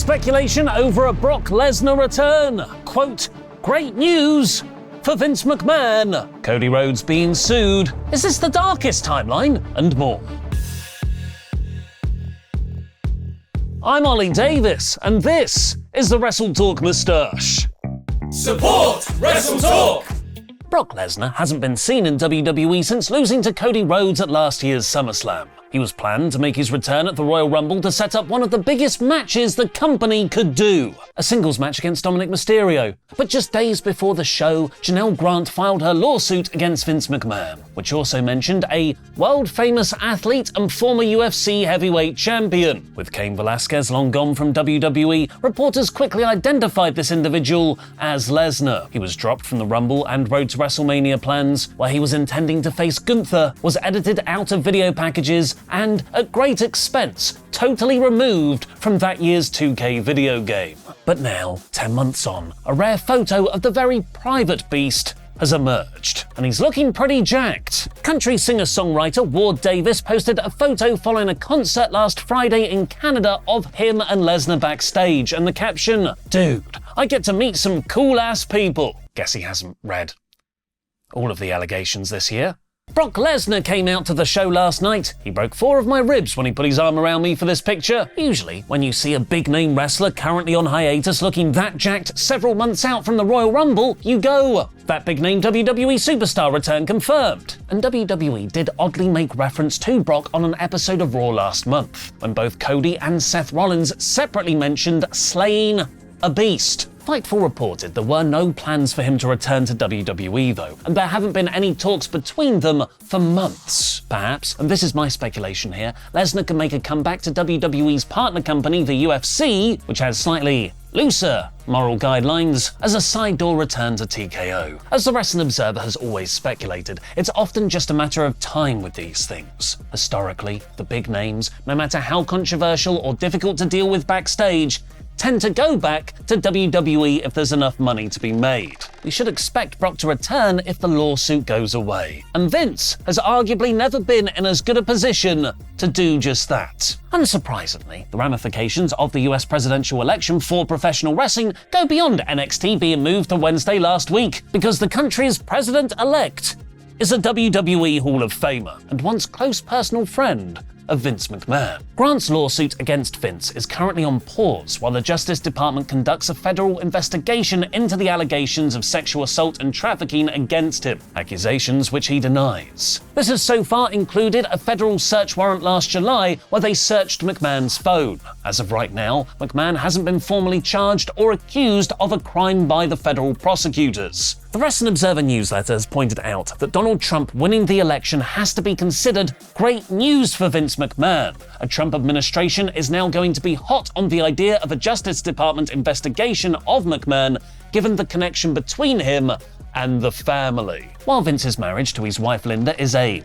Speculation over a Brock Lesnar return. Quote, great news for Vince McMahon. Cody Rhodes being sued. Is this the darkest timeline? And more. I'm Ollie Davis, and this is the WrestleTalk moustache. Support WrestleTalk! Brock Lesnar hasn't been seen in WWE since losing to Cody Rhodes at last year's SummerSlam. He was planned to make his return at the Royal Rumble to set up one of the biggest matches the company could do, a singles match against Dominic Mysterio. But just days before the show, Janelle Grant filed her lawsuit against Vince McMahon, which also mentioned a world-famous athlete and former UFC heavyweight champion. With Cain Velasquez long gone from WWE, reporters quickly identified this individual as Lesnar. He was dropped from the Rumble and Road to WrestleMania plans, where he was intending to face Gunther, was edited out of video packages, and, at great expense, totally removed from that year's 2K video game. But now, 10 months on, a rare photo of the very private beast has emerged, and he's looking pretty jacked. Country singer-songwriter Ward Davis posted a photo following a concert last Friday in Canada of him and Lesnar backstage, and the caption, "Dude, I get to meet some cool-ass people." Guess he hasn't read all of the allegations this year. Brock Lesnar came out to the show last night. He broke 4 of my ribs when he put his arm around me for this picture. Usually, when you see a big-name wrestler currently on hiatus looking that jacked several months out from the Royal Rumble, you go, that big-name WWE superstar return confirmed. And WWE did oddly make reference to Brock on an episode of Raw last month, when both Cody and Seth Rollins separately mentioned slaying a beast. Fightful reported there were no plans for him to return to WWE though, and there haven't been any talks between them for months. Perhaps, and this is my speculation here, Lesnar can make a comeback to WWE's partner company, the UFC, which has slightly looser moral guidelines, as a side door return to TKO. As the Wrestling Observer has always speculated, it's often just a matter of time with these things. Historically, the big names, no matter how controversial or difficult to deal with backstage, tend to go back to WWE if there's enough money to be made. We should expect Brock to return if the lawsuit goes away. And Vince has arguably never been in as good a position to do just that. Unsurprisingly, the ramifications of the US presidential election for professional wrestling go beyond NXT being moved to Wednesday last week, because the country's president-elect is a WWE Hall of Famer and once close personal friend of Vince McMahon. Grant's lawsuit against Vince is currently on pause while the Justice Department conducts a federal investigation into the allegations of sexual assault and trafficking against him, accusations which he denies. This has so far included a federal search warrant last July where they searched McMahon's phone. As of right now, McMahon hasn't been formally charged or accused of a crime by the federal prosecutors. The Wrestling Observer newsletter has pointed out that Donald Trump winning the election has to be considered great news for Vince McMahon. A Trump administration is now going to be hot on the idea of a Justice Department investigation of McMahon, given the connection between him and the family. While Vince's marriage to his wife Linda is a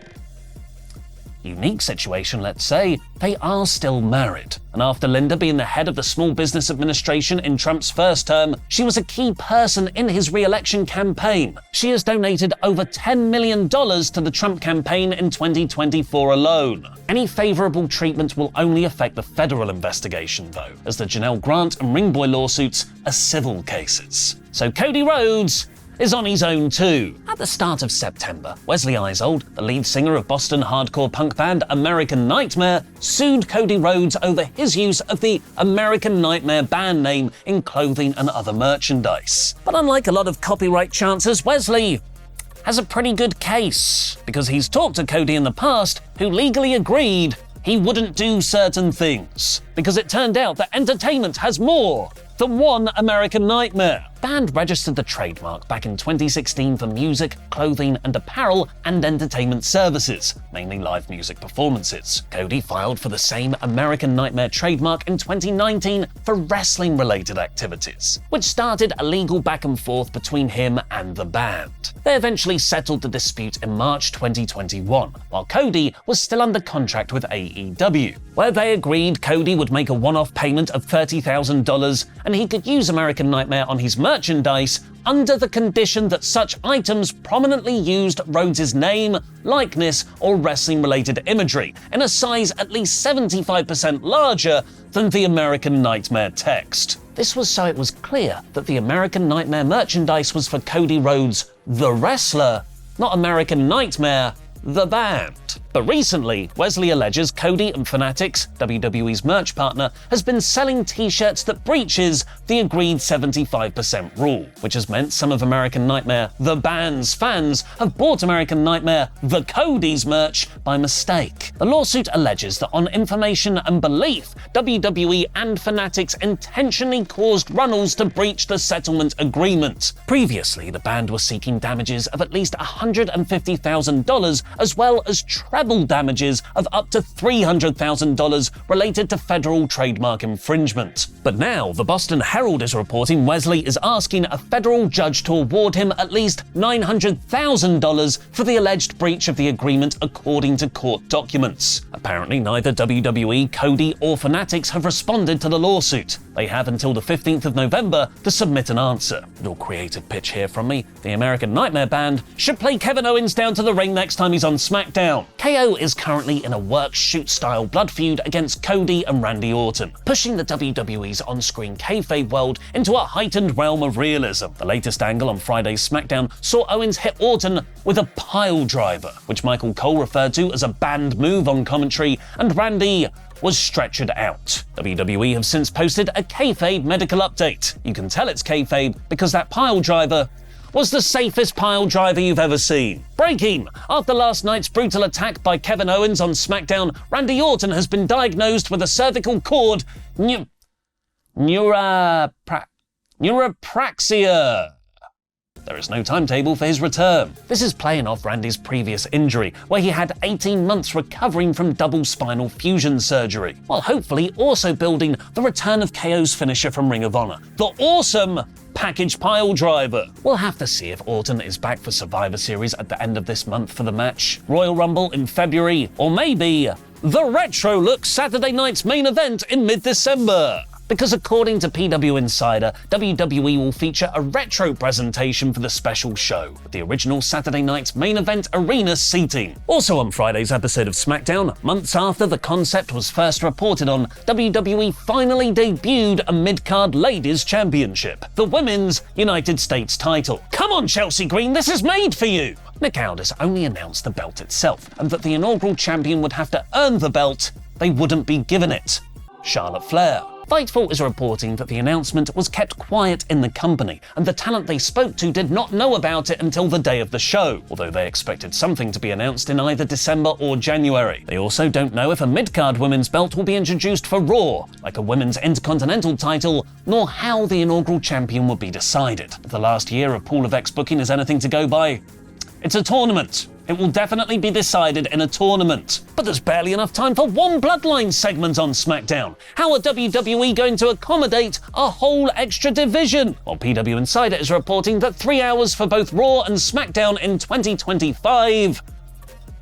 unique situation, let's say, they are still married. And after Linda being the head of the Small Business Administration in Trump's first term, she was a key person in his re-election campaign. She has donated over $10 million to the Trump campaign in 2024 alone. Any favorable treatment will only affect the federal investigation though, as the Janelle Grant and Ringboy lawsuits are civil cases. So Cody Rhodes is on his own too. At the start of September, Wesley Eisold, the lead singer of Boston hardcore punk band American Nightmare, sued Cody Rhodes over his use of the American Nightmare band name in clothing and other merchandise. But unlike a lot of copyright chancers, Wesley has a pretty good case, because he's talked to Cody in the past, who legally agreed he wouldn't do certain things, because it turned out that entertainment has more than one American Nightmare. Band registered the trademark back in 2016 for music, clothing and apparel and entertainment services, mainly live music performances. Cody filed for the same American Nightmare trademark in 2019 for wrestling-related activities, which started a legal back and forth between him and the band. They eventually settled the dispute in March 2021, while Cody was still under contract with AEW, where they agreed Cody would make a one-off payment of $30,000 and he could use American Nightmare on his merch merchandise under the condition that such items prominently used Rhodes' name, likeness, or wrestling-related imagery in a size at least 75% larger than the American Nightmare text. This was so it was clear that the American Nightmare merchandise was for Cody Rhodes, the wrestler, not American Nightmare, the band. But recently, Wesley alleges Cody and Fanatics, WWE's merch partner, has been selling t-shirts that breaches the agreed 75% rule, which has meant some of American Nightmare, the band's fans, have bought American Nightmare, the Cody's merch by mistake. The lawsuit alleges that on information and belief, WWE and Fanatics intentionally caused Runnels to breach the settlement agreement. Previously, the band was seeking damages of at least $150,000 as well as treble damages of up to $300,000 related to federal trademark infringement. But now, the Boston Herald is reporting Wesley is asking a federal judge to award him at least $900,000 for the alleged breach of the agreement according to court documents. Apparently, neither WWE, Cody, or Fanatics have responded to the lawsuit. They have until the 15th of November to submit an answer. Little creative pitch here from me. The American Nightmare band should play Kevin Owens down to the ring next time he's on SmackDown. KO is currently in a work-shoot-style blood feud against Cody and Randy Orton, pushing the WWE's on-screen kayfabe world into a heightened realm of realism. The latest angle on Friday's SmackDown saw Owens hit Orton with a pile driver, which Michael Cole referred to as a banned move on commentary, and Randy was stretchered out. WWE have since posted a kayfabe medical update. You can tell it's kayfabe because that pile driver was the safest pile driver you've ever seen. Breaking! After last night's brutal attack by Kevin Owens on SmackDown, Randy Orton has been diagnosed with a cervical cord neuropraxia. There is no timetable for his return. This is playing off Randy's previous injury, where he had 18 months recovering from double spinal fusion surgery, while hopefully also building the return of KO's finisher from Ring of Honor, the awesome package pile driver. We'll have to see if Orton is back for Survivor Series at the end of this month for the match, Royal Rumble in February, or maybe the retro look Saturday night's main event in mid-December. Because according to PW Insider, WWE will feature a retro presentation for the special show, with the original Saturday night's main event arena seating. Also on Friday's episode of SmackDown, months after the concept was first reported on, WWE finally debuted a mid-card Ladies Championship, the Women's United States title. Come on, Chelsea Green, this is made for you! Nick Aldis only announced the belt itself, and that the inaugural champion would have to earn the belt, they wouldn't be given it. Charlotte Flair. Fightful is reporting that the announcement was kept quiet in the company, and the talent they spoke to did not know about it until the day of the show, although they expected something to be announced in either December or January. They also don't know if a mid-card women's belt will be introduced for Raw, like a women's Intercontinental title, nor how the inaugural champion will be decided. If the last year of Pool of X booking is anything to go by, it's a tournament. It will definitely be decided in a tournament. But there's barely enough time for one Bloodline segment on SmackDown. How are WWE going to accommodate a whole extra division? While PW Insider is reporting that 3 hours for both Raw and SmackDown in 2025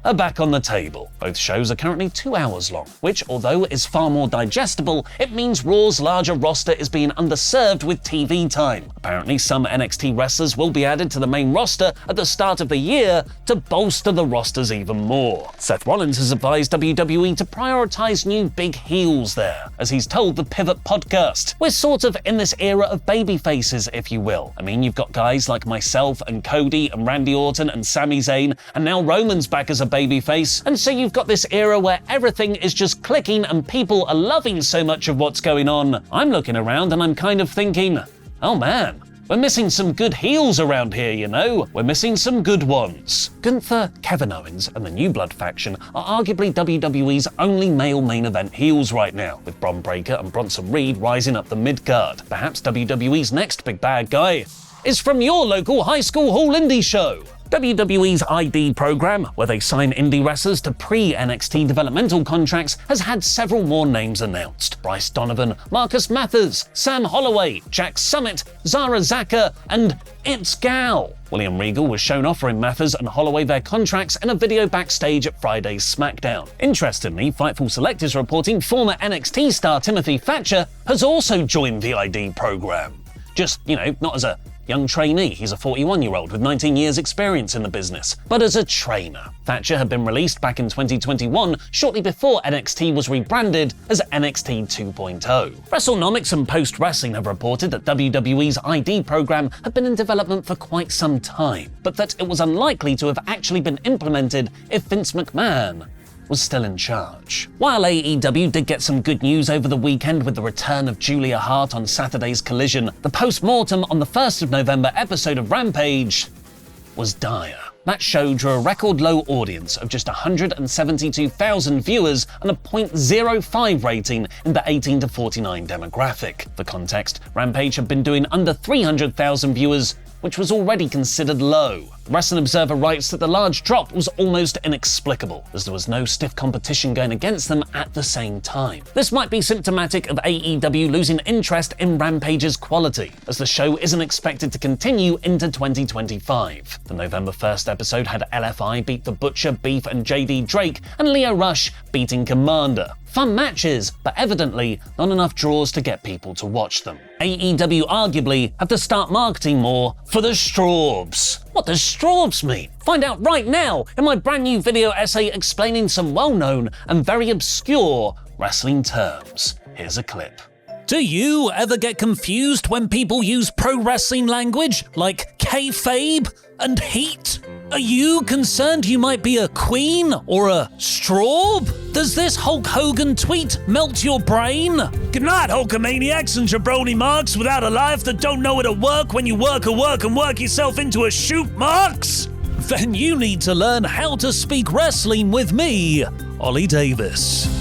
are back on the table. Both shows are currently 2 hours long, which, although is far more digestible, it means Raw's larger roster is being underserved with TV time. Apparently, some NXT wrestlers will be added to the main roster at the start of the year to bolster the rosters even more. Seth Rollins has advised WWE to prioritize new big heels there, as he's told the Pivot podcast. We're sort of in this era of baby faces, if you will. I mean, you've got guys like myself and Cody and Randy Orton and Sami Zayn, and now Roman's back as a babyface, and so you've got this era where everything is just clicking and people are loving so much of what's going on. I'm looking around and I'm kind of thinking, oh man, we're missing some good heels around here, you know? We're missing some good ones. Gunther, Kevin Owens, and the New Blood faction are arguably WWE's only male main event heels right now, with Bron Breakker and Bronson Reed rising up the mid-card. Perhaps WWE's next big bad guy is from your local high school hall indie show. WWE's ID program, where they sign indie wrestlers to pre-NXT developmental contracts, has had several more names announced. Bryce Donovan, Marcus Mathers, Sam Holloway, Jack Summit, Zara Zaka, and It's Gal. William Regal was shown offering Mathers and Holloway their contracts in a video backstage at Friday's SmackDown. Interestingly, Fightful Select is reporting former NXT star Timothy Thatcher has also joined the ID program. Just, not as a young trainee. He's a 41-year-old with 19 years experience in the business, but as a trainer. Thatcher had been released back in 2021, shortly before NXT was rebranded as NXT 2.0. WrestleNomics and Post Wrestling have reported that WWE's ID program had been in development for quite some time, but that it was unlikely to have actually been implemented if Vince McMahon was still in charge. While AEW did get some good news over the weekend with the return of Julia Hart on Saturday's Collision, the post-mortem on the 1st of November episode of Rampage was dire. That show drew a record low audience of just 172,000 viewers and a 0.05 rating in the 18 to 49 demographic. For context, Rampage had been doing under 300,000 viewers, which was already considered low. Wrestling Observer writes that the large drop was almost inexplicable, as there was no stiff competition going against them at the same time. This might be symptomatic of AEW losing interest in Rampage's quality, as the show isn't expected to continue into 2025. The November 1st episode had LFI beat The Butcher, Beef and JD Drake, and Lio Rush beating Commander. Fun matches, but evidently not enough draws to get people to watch them. AEW arguably have to start marketing more for the Straubs. What does Straubs mean? Find out right now in my brand new video essay explaining some well-known and very obscure wrestling terms. Here's a clip. Do you ever get confused when people use pro wrestling language like kayfabe and heat? Are you concerned you might be a queen or a Straub? Does this Hulk Hogan tweet melt your brain? Good night, Hulkamaniacs and jabroni marks without a life that don't know how to work when you work and work yourself into a shoot marks? Then you need to learn how to speak wrestling with me, Ollie Davis.